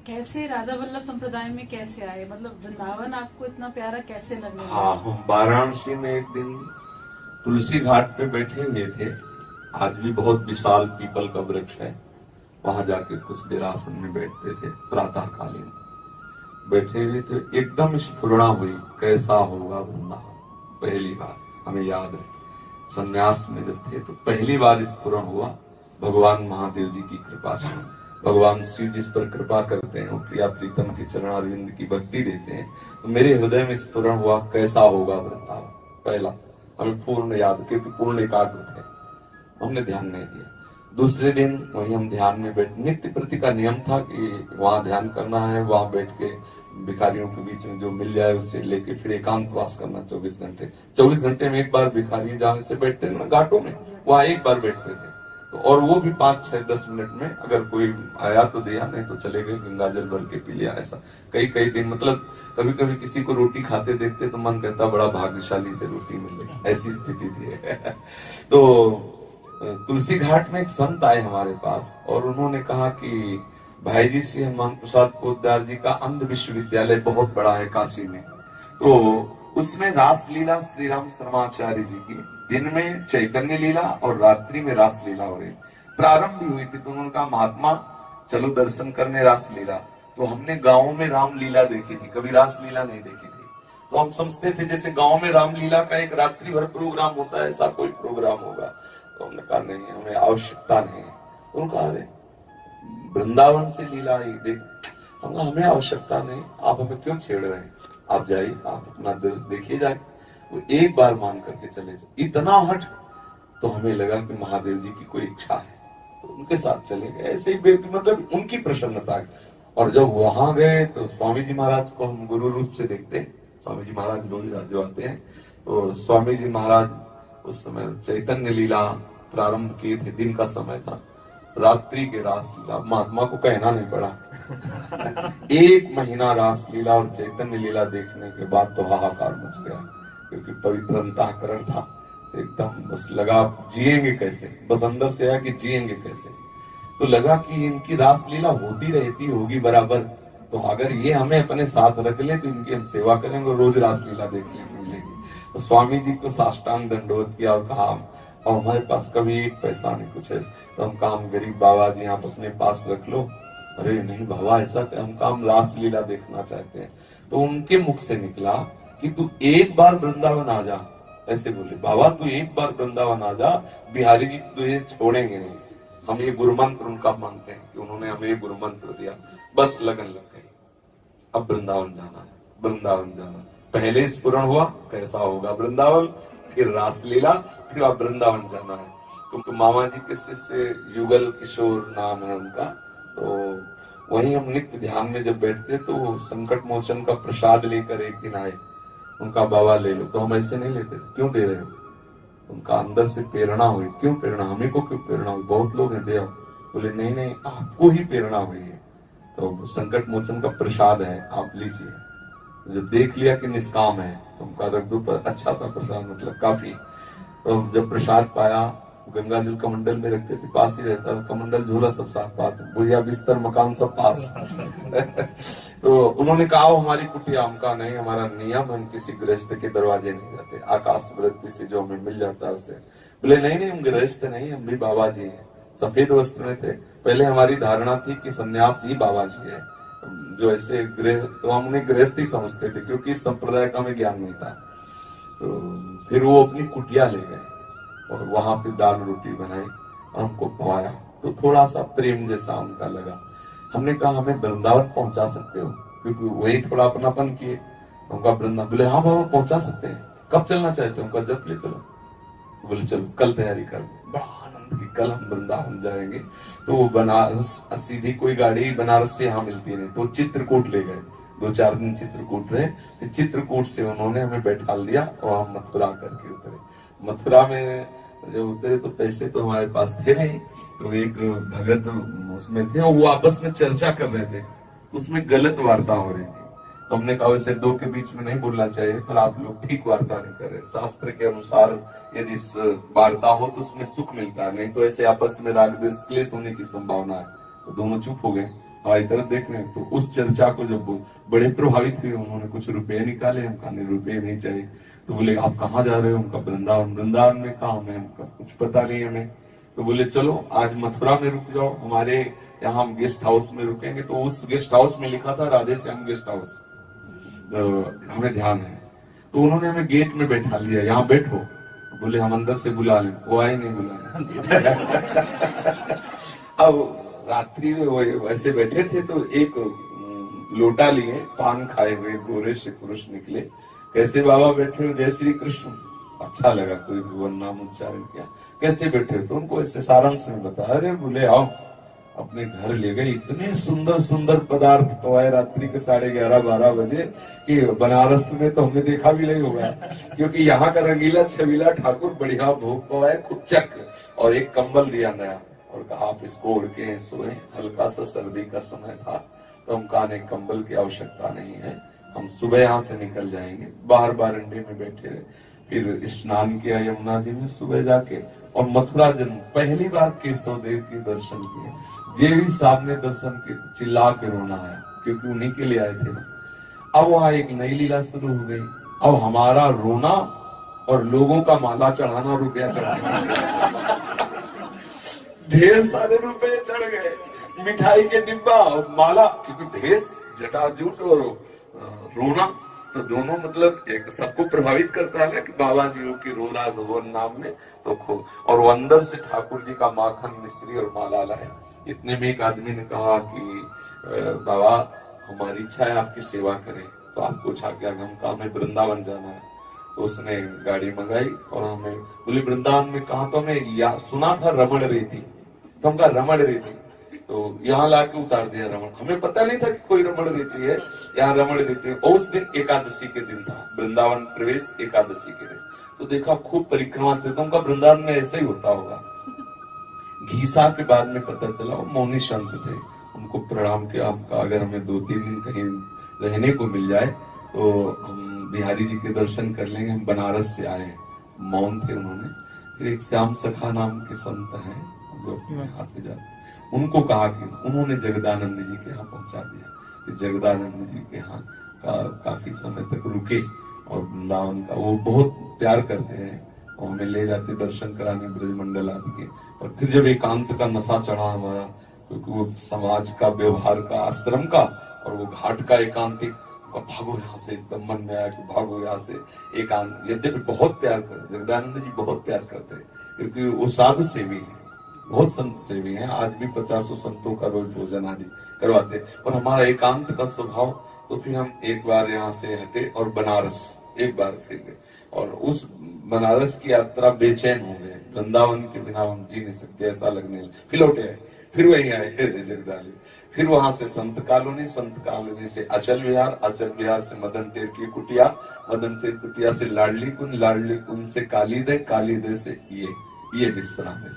कैसे राधा वल्लभ संप्रदाय में कैसे आए, मतलब वृंदावन आपको इतना प्यारा कैसे लगने लगा? हाँ, हम वाराणसी में एक दिन तुलसी घाट पे बैठे हुए थे। आज भी बहुत विशाल पीपल का वृक्ष है, वहां जाके कुछ देर आसन में बैठते थे। प्रातः कालीन बैठे हुए थे, एकदम स्फुरणा हुई कैसा होगा वृंदावन। पहली बार हमें याद है, संन्यास में जब थे तो पहली बार स्फुरण हुआ भगवान महादेव जी की कृपा से। भगवान शिव जिस पर कृपा करते हैं, वो प्रिया प्रीतम के चरणारविंद की भक्ति देते हैं। तो मेरे हृदय में स्फुरण हुआ कैसा होगा वृंदावन। पहला हमें पूर्ण याद, क्योंकि पूर्ण एकाग्र थे, हमने ध्यान नहीं दिया। दूसरे दिन वही हम ध्यान में बैठ, नित्य प्रति का नियम था कि वहां ध्यान करना है, वहां बैठ के भिखारियों के बीच में जो मिल जाए उससे लेके फिर एकांतवास करना 24 घंटे। 24 घंटे में एक बार भिखारी जहां से बैठते थे ना घाटों में, वहां एक बार बैठते थे। तो और वो भी 5, 6, 10 मिनट में, अगर कोई आया तो दिया, नहीं तो चले गए, गंगा जल भर के पी लिया। ऐसा कई कई दिन, मतलब कभी कभी किसी को रोटी खाते देखते तो मन कहता बड़ा भाग्यशाली से रोटी मिल गई, ऐसी स्थिति थी। तो तुलसी घाट में एक संत आए हमारे पास और उन्होंने कहा कि भाई जी श्री हनुमान प्रसाद पोद्दार जी का अंध विश्वविद्यालय बहुत बड़ा है काशी में, तो उसमें रास लीला श्री राम शर्माचार्य जी की दिन में चैतन्य लीला और रात्रि में रास लीला हो रही, प्रारंभ भी हुई थी। तो उन्होंने कहा महात्मा चलो दर्शन करने रास लीला। तो हमने गाँव में राम लीला देखी थी, कभी रास लीला नहीं देखी थी। तो हम समझते थे जैसे गाँव में रामलीला का एक रात्रि भर प्रोग्राम होता है, ऐसा कोई प्रोग्राम होगा। तो हमने कहा नहीं, हमें आवश्यकता नहीं है। उन्होंने कहा अरे वृंदावन से लीला ही देख। हमने हमें आवश्यकता नहीं, आप हमें क्यों छेड़ रहे हैं, आप जाइए, आप अपना देखिए जाए। वो एक बार मान करके चले जाए, इतना हट। तो हमें लगा कि महादेव जी की कोई इच्छा है, तो उनके साथ चले गए। ऐसे ही मतलब उनकी प्रसन्नता। और जब वहां गए तो स्वामी जी महाराज को हम गुरु रूप से देखते हैं। स्वामी जी महाराज रोज जो आते हैं, तो स्वामी जी महाराज उस समय चैतन्य लीला प्रारंभ किए थे, दिन का समय था, रात्रि के रास लीला महात्मा को कहना नहीं पड़ा। 1 महीना रास लीला और चैतन्य लीला देखने के बाद तो हाहाकार मच गया, क्योंकि पवित्र अंतःकरण था। तो एकदम बस लगा जिएंगे कैसे, बस अंदर से आया कि जिएंगे कैसे। तो लगा कि इनकी रास लीला होती रहती होगी बराबर, तो अगर ये हमें अपने साथ रख ले तो इनकी हम सेवा करेंगे, रोज रास लीला देखने को मिलेगी। तो स्वामी जी को साष्टांग दंडोत किया और कहा और हमारे पास कभी एक पैसा नहीं कुछ है। तो हम काम गरीब बाबा जी आप अपने पास रख लो। अरे नहीं बाबा ऐसा, हम काम रास लीला देखना चाहते हैं। तो उनके मुख से निकला कि तू एक बार वृंदावन आ जा, ऐसे बोले बाबा तू एक बार वृंदावन आ जा, बिहारी जी तुझे छोड़ेंगे नहीं। हम ये गुरु मंत्र उनका मानते हैं कि उन्होंने हमें ये गुरु मंत्र दिया, बस लगन लग गई, अब वृंदावन जाना है, वृंदावन जाना। पहले स्फुरण हुआ कैसा होगा वृंदावन, फिर रासलीला, फिर अब वृंदावन जाना है। तो मामा जी के शिष्य युगल किशोर नाम है उनका, तो वही हम नित्य ध्यान में जब बैठते तो संकट मोचन का प्रसाद लेकर एक दिन आए। उनका बाबा ले लो, तो हम ऐसे नहीं लेते थे, क्यों दे रहे हो। उनका अंदर से प्रेरणा हुई, क्यों प्रेरणा, हमें को क्यों प्रेरणा हुई, बहुत लोग हैं दे आओ। बोले नहीं नहीं आपको ही प्रेरणा हुई है, तो संकट मोचन का प्रसाद है आप लीजिए। जब देख लिया कि निष्काम है तो उनका रख दो, पर अच्छा था प्रसाद, मतलब काफी। तो जब प्रसाद पाया, गंगा जल कमंडल में रखते थे, पास ही रहता था कमंडल, झोला सब साथ पास, बुढ़िया बिस्तर मकान सब पास। तो उन्होंने कहा हमारी कुटिया, हम कहा नहीं हमारा नियम, हम किसी गृहस्थ के दरवाजे नहीं जाते, आकाश वृत्ति से जो हमें मिल जाता है उसे। बोले नहीं नहीं हम गृहस्थ नहीं, हम भी बाबा जी हैं। सफेद वस्त्र में थे। पहले हमारी धारणा थी कि सन्यास ही बाबा जी है, जो ऐसे गृह, तो हम उन्हें गृहस्थी समझते थे क्योंकि इस संप्रदाय का हमें ज्ञान नहीं था। तो फिर वो अपनी कुटिया ले गए और वहां पे दाल रोटी बनाई और हमको खवाया, तो थोड़ा सा प्रेम जैसा उनका लगा। हमने कहा हमें वृंदावन पहुंचा सकते हो, क्योंकि वही थोड़ा अपनापन किए। उनका वृंदावन, बोले हाँ बाबा पहुंचा सकते हैं, कब चलना चाहते हो, उनका जब ले चलो। बोले चलो कल तैयारी कर, बड़ा आनंद की कल हम वृंदावन जाएंगे। तो बनारस सीधी कोई गाड़ी बनारस से यहाँ मिलती नहीं, तो चित्रकूट ले गए, 2-4 दिन चित्रकूट रहे। फिर चित्रकूट से उन्होंने हमें बैठा दिया और हम मथुरा करके उतरे। मथुरा में जब उतरे तो पैसे तो हमारे पास थे नहीं, तो एक भगत उसमें थे और वो आपस में चर्चा कर रहे थे, उसमें गलत वार्ता हो रही थी। तो हमने कहा वैसे दो के बीच में नहीं बोलना चाहिए, पर आप लोग ठीक वार्ता नहीं कर रहे। शास्त्र के अनुसार यदि वार्ता हो तो उसमें सुख मिलता है, नहीं तो ऐसे आपस में राग द्वेष क्लेश होने की संभावना है। तो दोनों चुप हो गए। हमारी तरफ देख रहे हैं। तो उस चर्चा को जब वो बड़े प्रभावित हुए, उन्होंने कुछ रुपए निकाले। हम कहा नहीं, रुपए नहीं चाहिए। तो बोले आप कहाँ जा रहे हो? उनका वृंदावन। वृंदावन में काम है, उनका कुछ पता नहीं हमें। तो बोले चलो आज मथुरा में रुक जाओ, हमारे यहाँ हम गेस्ट हाउस में रुकेंगे। तो उस गेस्ट हाउस में लिखा था राधे श्याम गेस्ट हाउस, तो हमें ध्यान है। तो उन्होंने हमें गेट में बैठा लिया, यहाँ बैठो। बोले हम अंदर से बुला लें, वो आए नहीं बुलाए। अब रात्रि में वो वैसे बैठे थे, तो एक लोटा लिए, पान खाए हुए गोरे से पुरुष निकले। कैसे बाबा बैठे हो? जय श्री कृष्ण। अच्छा लगा, कोई भगवान नाम उच्चारण किया। कैसे बैठे हो? तो उनको ऐसे सारांश में बताया। अरे बोले आओ, अपने घर ले गए। इतने सुंदर सुंदर पदार्थ पवाए रात्रि के 11:30-12 बजे कि बनारस में तो हमने देखा भी नहीं होगा, क्योंकि यहाँ का रंगीला छबीला ठाकुर बढ़िया भोग पवाए, कुचक, और एक कंबल दिया नया, और कहा आप इसको ओढ़ के सोए। हल्का सा सर्दी का समय था, तो हम कहा नहीं, कंबल की आवश्यकता नहीं है, हम सुबह यहाँ से निकल जाएंगे। बाहर बारंडे में बैठे रहे। फिर स्नान किया यमुना जी में सुबह जाके, और मथुरा जन्म पहली बार केशव देव के दर्शन किए। जेवी साहब ने दर्शन किए तो चिल्ला के रोना आया, क्योंकि उन्हीं के लिए आए थे ना। अब वहां एक नई लीला शुरू हो गई। अब हमारा रोना और लोगों का माला चढ़ाना, रुपया चढ़ाना। ढेर सारे रुपए चढ़ गए, मिठाई के डिब्बा, माला, क्योंकि भेष, जटाजूट और रोना, तो दोनों मतलब एक सबको प्रभावित करता है ना कि बाबा जी की रो रहा भगवान नाम में। तो खूब, और वो अंदर से ठाकुर जी का माखन मिश्री और माला लाए। इतने में एक आदमी ने कहा कि बाबा हमारी इच्छा है आपकी सेवा करें, तो आपको छा क्या? हम कहा हमें वृंदावन जाना है। तो उसने गाड़ी मंगाई और हमें बोले वृंदावन में कहा? तो हमें सुना था रमण रेती, तो हम कहा रमण रेती, तो यहाँ लाके उतार दिया रमण। हमें पता नहीं था कि कोई रमण रेती है, यहाँ रमण रेती है। और उस दिन एकादशी के दिन था, वृंदावन प्रवेश एकादशी के दिन। तो देखा खूब परिक्रमा से, तो उनका वृंदावन में ऐसे ही होता होगा। घीसा के बाद में पता चला वो मौनी संत थे। उनको प्रणाम किया, आपका अगर हमें 2-3 दिन कहीं रहने को मिल जाए तो हम बिहारी जी के दर्शन कर लेंगे, हम बनारस से आए। मौन थे उन्होंने। फिर एक श्याम सखा नाम के संत हैं जो अपने हाथ जाते, उनको कहा कि उन्होंने जगदानंद जी के यहाँ पहुंचा दिया। जगदानंद जी के यहाँ काफी समय तक रुके, और वृंदावन का वो बहुत प्यार करते हैं, और हमें ले जाते दर्शन कराने ब्रजमंडल आदि के। और फिर जब एकांत का नशा चढ़ा हमारा, क्योंकि वो समाज का, व्यवहार का, आश्रम का, और वो घाट का एकांतिक, भागो यहाँ से, एकदम मन में आया कि भागो यहाँ से एकांत। यद्यपि बहुत प्यार करते, जगदानंद जी बहुत प्यार करते हैं, क्योंकि वो साधु सेवी है, बहुत संत सेवी हैं। आज भी 50 संतों का रोज भोजन आदि करवाते। और हमारा एकांत का स्वभाव, तो फिर हम एक बार यहाँ से हटे और बनारस एक बार फिर गए, और उस बनारस की यात्रा बेचैन हो गए। वृंदावन के बिना हम जी नहीं सकते, ऐसा लगने लगा। फिर लौटे आए, फिर वहीं आए जगदाली। फिर वहां से संत कॉलोनी, संत कॉलोनी से अचल विहार, अचल विहार से मदन टेर की कुटिया, मदन टेर कुटिया से लाडली कुंज, लाडली कुंज से कालीदे, कालीदे से ये विश्राम है।